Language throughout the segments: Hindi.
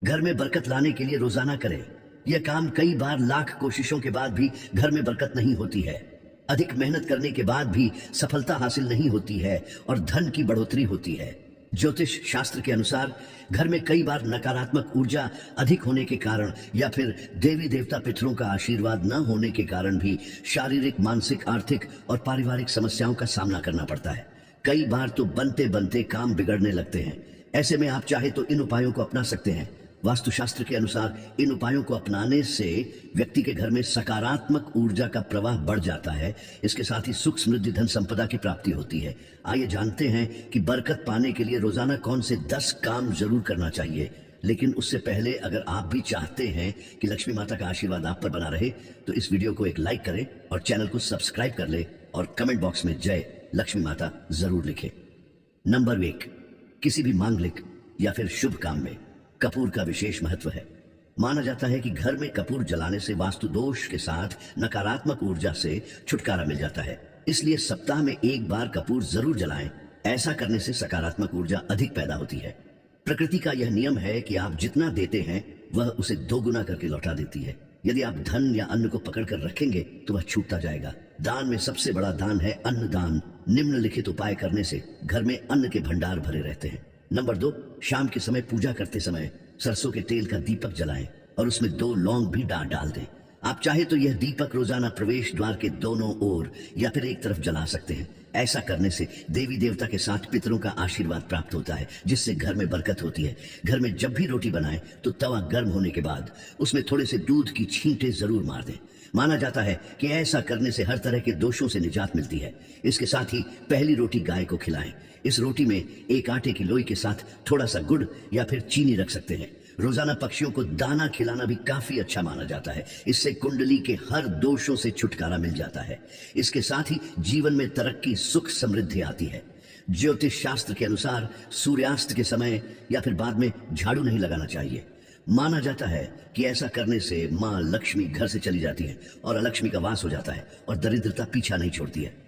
घर में बरकत लाने के लिए रोजाना करें। यह काम कई बार लाख कोशिशों के बाद भी घर में बरकत नहीं होती है। अधिक मेहनत करने के बाद भी सफलता हासिल नहीं होती है और धन की बढ़ोतरी होती है। ज्योतिष शास्त्र के अनुसार घर में कई बार नकारात्मक ऊर्जा अधिक होने के कारण या फिर देवी देवता पितरों का आशीर्वाद न होने के कारण भी शारीरिक, मानसिक, आर्थिक और पारिवारिक समस्याओं का सामना करना पड़ता है। कई बार तो बनते बनते काम बिगड़ने लगते हैं। ऐसे में आप चाहे तो इन उपायों को अपना सकते हैं। वास्तुशास्त्र के अनुसार इन उपायों को अपनाने से व्यक्ति के घर में सकारात्मक ऊर्जा का प्रवाह बढ़ जाता है। इसके साथ ही सुख, समृद्धि, धन संपदा की प्राप्ति होती है। आइए जानते हैं कि बरकत पाने के लिए रोजाना कौन से 10 काम जरूर करना चाहिए। लेकिन उससे पहले अगर आप भी चाहते हैं कि लक्ष्मी माता का आशीर्वाद आप पर बना रहे तो इस वीडियो को एक लाइक करें और चैनल को सब्सक्राइब कर ले और कमेंट बॉक्स में जय लक्ष्मी माता जरूर लिखें। नंबर 1, किसी भी मांगलिक या फिर शुभ काम में कपूर का विशेष महत्व है। माना जाता है कि घर में कपूर जलाने से वास्तु दोष के साथ नकारात्मक ऊर्जा से छुटकारा मिल जाता है। इसलिए सप्ताह में एक बार कपूर जरूर जलाएं। ऐसा करने से सकारात्मक ऊर्जा अधिक पैदा होती है। प्रकृति का यह नियम है कि आप जितना देते हैं वह उसे 2 गुना करके लौटा देती है। यदि आप धन या अन्न को पकड़ कर रखेंगे तो वह छूटता जाएगा। दान में सबसे बड़ा दान है अन्न दान। निम्नलिखित उपाय करने से घर में अन्न के भंडार भरे रहते हैं। नंबर 2, शाम के समय पूजा करते समय सरसों के तेल का दीपक जलाएं और उसमें 2 लौंग भी डाल दें। आप चाहे तो यह दीपक रोजाना प्रवेश द्वार के दोनों ओर या फिर एक तरफ जला सकते हैं। ऐसा करने से देवी देवता के साथ पितरों का आशीर्वाद प्राप्त होता है, जिससे घर में बरकत होती है। घर में जब भी रोटी बनाएं तो तवा गर्म होने के बाद उसमें थोड़े से दूध की छींटे जरूर मार दें। माना जाता है कि ऐसा करने से हर तरह के दोषों से निजात मिलती है। इसके साथ ही पहली रोटी गाय को खिलाएं। इस रोटी में एक आटे की लोई के साथ थोड़ा सा गुड़ या फिर चीनी रख सकते हैं। रोजाना पक्षियों को दाना खिलाना भी काफी अच्छा माना जाता है। इससे कुंडली के हर दोषों से छुटकारा मिल जाता है। इसके साथ ही जीवन में तरक्की, सुख, समृद्धि आती है। ज्योतिष शास्त्र के अनुसार सूर्यास्त के समय या फिर बाद में झाड़ू नहीं लगाना चाहिए। माना जाता है कि ऐसा करने से मां लक्ष्मी घर से चली जाती है और अलक्ष्मी का वास हो जाता है और दरिद्रता पीछा नहीं छोड़ती है।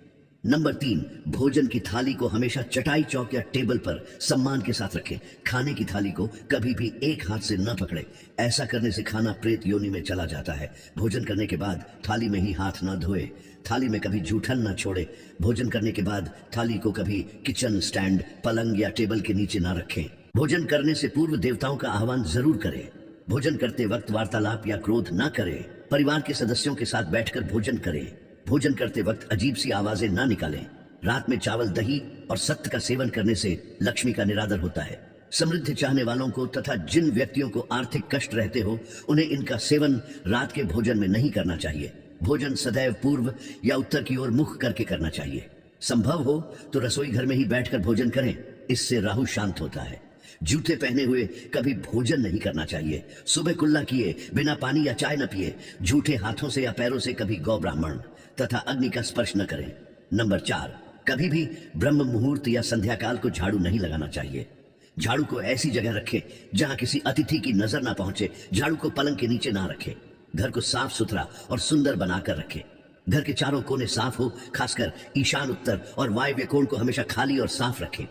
नंबर 3, भोजन की थाली को हमेशा चटाई चौक या टेबल पर सम्मान के साथ रखें। खाने की थाली को कभी भी एक हाथ से न पकड़े। ऐसा करने से खाना प्रेत योनि में चला जाता है। भोजन करने के बाद थाली में ही हाथ न धोए। थाली में कभी जूठन न छोड़े। भोजन करने के बाद थाली को कभी किचन स्टैंड, पलंग या टेबल के नीचे न रखें। भोजन करने से पूर्व देवताओं का आह्वान जरूर करें। भोजन करते वक्त वार्तालाप या क्रोध न करें। परिवार के सदस्यों के साथ बैठकर भोजन करें। भोजन करते वक्त अजीब सी आवाजें ना निकालें। रात में चावल, दही और सत्त का सेवन करने से लक्ष्मी का निरादर होता है। समृद्धि चाहने वालों को तथा जिन व्यक्तियों को आर्थिक कष्ट रहते हो उन्हें इनका सेवन रात के भोजन में नहीं करना चाहिए। भोजन सदैव पूर्व या उत्तर की ओर मुख करके करना चाहिए। संभव हो तो रसोई घर में ही बैठकर भोजन करें। इससे राहु शांत होता है। जूते पहने हुए कभी भोजन नहीं करना चाहिए। सुबह कुल्ला किए बिना पानी या चाय न पिए। झूठे हाथों से या पैरों से कभी गौ ब्राह्मण तथा अग्नि का स्पर्श न करें। नंबर 4, कभी भी ब्रह्म मुहूर्त या संध्या काल को झाड़ू नहीं लगाना चाहिए। झाड़ू को ऐसी जगह रखें जहां किसी अतिथि की नजर ना पहुंचे। झाड़ू को पलंग के नीचे ना रखें। घर को साफ सुथरा और सुंदर बनाकर रखें। घर के चारों कोने साफ हो, खासकर ईशान, उत्तर और वायव्य कोण को हमेशा खाली और साफ रखें।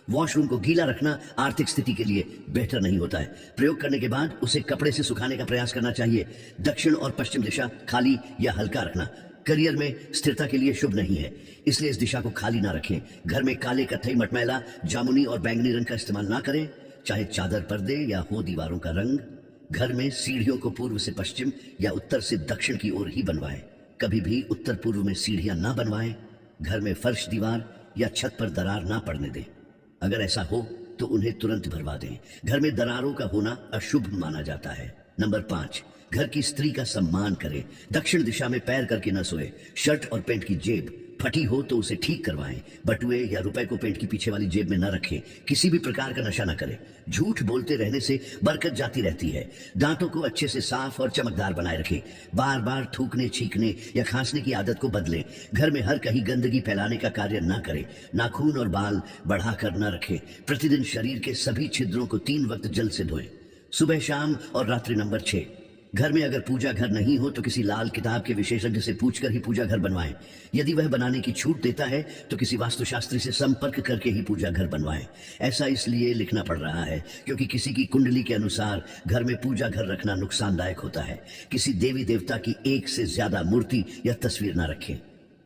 वॉशरूम को गीला रखना आर्थिक स्थिति के लिए बेहतर नहीं होता है। प्रयोग करने के बाद उसे कपड़े से सुखाने का प्रयास करना चाहिए। दक्षिण और पश्चिम दिशा खाली या हल्का रखना करियर में स्थिरता के लिए शुभ नहीं है, इसलिए इस दिशा को खाली ना रखें। घर में काले, कत्थई, मटमैला, जामुनी और बैंगनी रंग का इस्तेमाल ना करें, चाहे चादर, पर्दे या हो दीवारों का रंग। घर में सीढ़ियों को पूर्व से पश्चिम या उत्तर से दक्षिण की ओर ही बनवाएं। कभी भी उत्तर पूर्व में सीढ़ियां ना बनवाएं। घर में फर्श, दीवार या छत पर दरार ना पड़ने दें। अगर ऐसा हो तो उन्हें तुरंत भरवा दें। घर में दरारों का होना अशुभ माना जाता है। नंबर 5, घर की स्त्री का सम्मान करें। दक्षिण दिशा में पैर करके न सोए। शर्ट और पैंट की जेब फटी हो तो उसे ठीक करवाएं। बटुए या रुपए को पेट की पीछे वाली जेब में न रखें। किसी भी प्रकार का नशा न करें। झूठ बोलते रहने से बरकत जाती रहती है। दांतों को अच्छे से साफ और चमकदार बनाए रखें। बार बार थूकने, छींकने या खांसने की आदत को बदलें। घर में हर कहीं गंदगी फैलाने का कार्य न करें। नाखून और बाल बढ़ाकर न रखें। प्रतिदिन शरीर के सभी छिद्रों को 3 वक्त जल से धोएं, सुबह, शाम और रात्रि। नंबर 6, घर में अगर पूजा घर नहीं हो तो किसी लाल किताब के विशेषज्ञ से पूछकर ही पूजा घर बनवाएं। यदि वह बनाने की छूट देता है तो किसी वास्तुशास्त्री से संपर्क करके ही पूजा घर बनवाएं। ऐसा इसलिए लिखना पड़ रहा है क्योंकि किसी की कुंडली के अनुसार घर में पूजा घर रखना नुकसानदायक होता है। किसी देवी देवता की एक से ज्यादा मूर्ति या तस्वीर न रखें।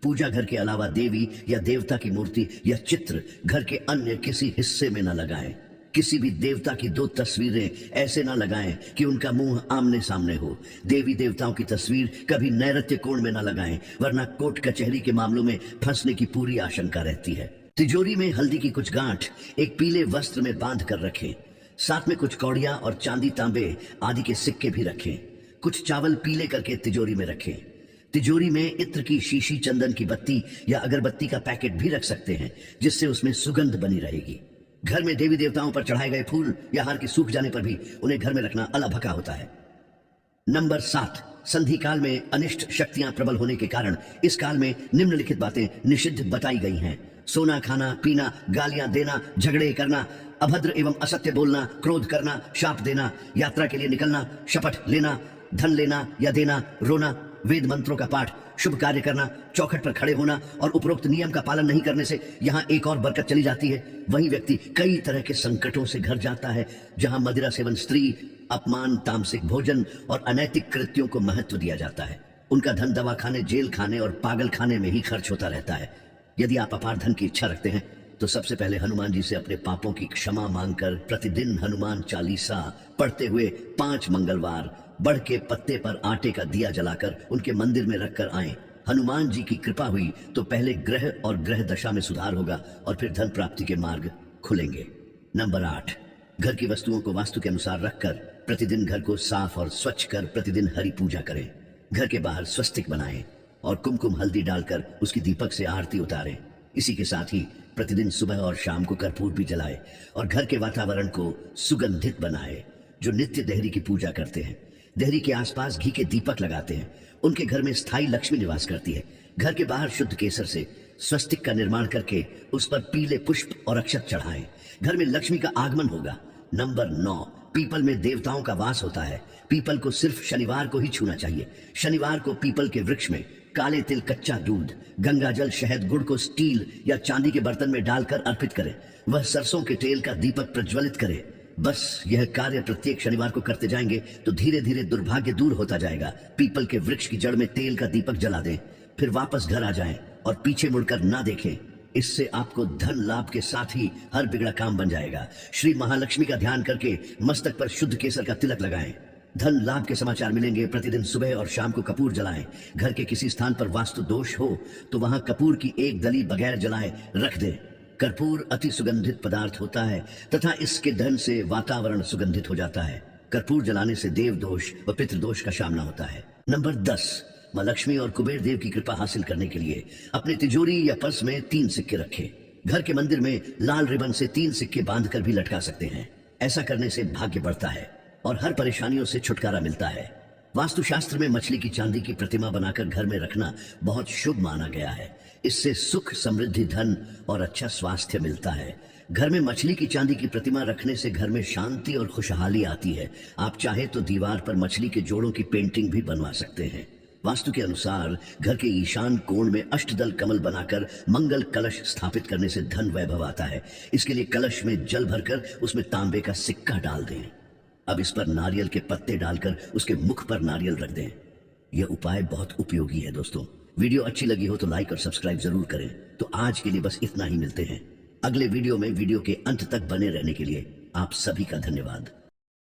पूजा घर के अलावा देवी या देवता की मूर्ति या चित्र घर के अन्य किसी हिस्से में न लगाएं। किसी भी देवता की 2 तस्वीरें ऐसे ना लगाएं कि उनका मुंह आमने सामने हो। देवी देवताओं की तस्वीर कभी नैऋत्य कोण में ना लगाएं, वरना कोर्ट कचहरी के मामलों में फंसने की पूरी आशंका रहती है। तिजोरी में हल्दी की कुछ गांठ एक पीले वस्त्र में बांध कर रखें। साथ में कुछ कौड़ियां और चांदी तांबे आदि के सिक्के भी रखें। कुछ चावल पीले करके तिजोरी में रखें। तिजोरी में इत्र की शीशी, चंदन की बत्ती या अगरबत्ती का पैकेट भी रख सकते हैं, जिससे उसमें सुगंध बनी रहेगी। घर में देवी देवताओं पर चढ़ाए गए फूल या हार के सूख जाने पर भी उन्हें घर में रखना अलाभका होता है। नंबर 7, संधि काल में अनिष्ट शक्तियां प्रबल होने के कारण इस काल में निम्नलिखित बातें निषिद्ध बताई गई हैं। सोना खाना, पीना, गालियां देना, झगड़े करना, अभद्र एवं असत्य बोलना, क्रोध करना, शाप देना, यात्रा के लिए निकलना, शपथ लेना, धन लेना या देना, रोना, वेद मंत्रों का पाठ, शुभ कार्य करना, चौखट पर खड़े होना और उपरोक्त नियम का पालन नहीं करने से यहाँ एक और बरकत चली जाती है। वही व्यक्ति कई तरह के संकटों से घर जाता है। जहाँ मदिरा सेवन, स्त्री अपमान, तामसिक भोजन और अनैतिक कृत्यों को महत्व दिया जाता है, उनका धन दवा खाने, जेल खाने और पागल खाने में ही खर्च होता रहता है। यदि आप अपार धन की इच्छा रखते हैं तो सबसे पहले हनुमान जी से अपने पापों की क्षमा मांगकर प्रतिदिन हनुमान चालीसा पढ़ते हुए 5 मंगलवार बढ़ के पत्ते पर आटे का दिया जलाकर उनके मंदिर में रखकर आएं। हनुमान जी की कृपा हुई तो पहले ग्रह और ग्रह दशा में सुधार होगा और फिर धन प्राप्ति के मार्ग खुलेंगे। नंबर 8, घर की वस्तुओं को वास्तु के अनुसार रखकर प्रतिदिन घर को साफ और स्वच्छ कर प्रतिदिन हरि पूजा करें। घर के बाहर स्वस्तिक बनाएं और कुमकुम हल्दी डालकर उसकी दीपक से आरती उतारें। इसी के साथ ही प्रतिदिन सुबह और शाम को कर्पूर भी जलाएं और घर के वातावरण को सुगंधित बनाएं। जो नित्य देहरी की पूजा करते हैं, देहरी के आसपास घी के दीपक लगाते हैं, उनके घर में स्थायी लक्ष्मी निवास करती है। घर के बाहर शुद्ध केसर से स्वस्तिक का निर्माण करके उस पर पीले पुष्प और अक्षत चढ़ाएं। घर में लक्ष्मी का आगमन होगा। नंबर 9, पीपल में देवताओं का वास होता है। पीपल को सिर्फ शनिवार को ही छूना चाहिए। शनिवार को पीपल के वृक्ष में काले तिल, कच्चा दूध, गंगा जल, शहद, गुड़ को स्टील या चांदी के बर्तन में डालकर अर्पित करें। वह सरसों के तेल का दीपक प्रज्वलित करे। बस यह कार्य प्रत्येक शनिवार को करते जाएंगे तो धीरे धीरे दुर्भाग्य दूर होता जाएगा। पीपल के वृक्ष की जड़ में तेल का दीपक जला दें, फिर वापस घर आ जाएं और पीछे मुड़कर ना देखें। इससे आपको धन लाभ के साथ ही हर बिगड़ा काम बन जाएगा। श्री महालक्ष्मी का ध्यान करके मस्तक पर शुद्ध केसर का तिलक लगाएं। धन लाभ के समाचार मिलेंगे। प्रतिदिन सुबह और शाम को कपूर जलाएं। घर के किसी स्थान पर वास्तु दोष हो तो वहां कपूर की एक दली बगैर जलाए रख दें। कर्पूर अति सुगंधित पदार्थ होता है तथा इसके धन से वातावरण सुगंधित हो जाता है। कर्पूर जलाने से देव दोष व पितृदोष का सामना होता है। नंबर 10, मां लक्ष्मी और कुबेर देव की कृपा हासिल करने के लिए अपने तिजोरी या पर्स में 3 सिक्के रखें। घर के मंदिर में लाल रिबन से 3 सिक्के बांधकर भी लटका सकते हैं। ऐसा करने से भाग्य बढ़ता है और हर परेशानियों से छुटकारा मिलता है। वास्तुशास्त्र में मछली की चांदी की प्रतिमा बनाकर घर में रखना बहुत शुभ माना गया है। इससे सुख, समृद्धि, धन और अच्छा स्वास्थ्य मिलता है। घर में मछली की चांदी की प्रतिमा रखने से घर में शांति और खुशहाली आती है। आप चाहे तो दीवार पर मछली के जोड़ों की पेंटिंग भी बनवा सकते हैं। वास्तु के अनुसार घर के ईशान कोण में अष्टदल कमल बनाकर मंगल कलश स्थापित करने से धन वैभव आता है। इसके लिए कलश में जल भरकर उसमें तांबे का सिक्का डाल दें। अब इस पर नारियल के पत्ते डालकर उसके मुख पर नारियल रख दें। यह उपाय बहुत उपयोगी है दोस्तों। वीडियो अच्छी लगी हो तो लाइक और सब्सक्राइब जरूर करें। तो आज के लिए बस इतना ही। मिलते हैं अगले वीडियो में। वीडियो के अंत तक बने रहने के लिए आप सभी का धन्यवाद।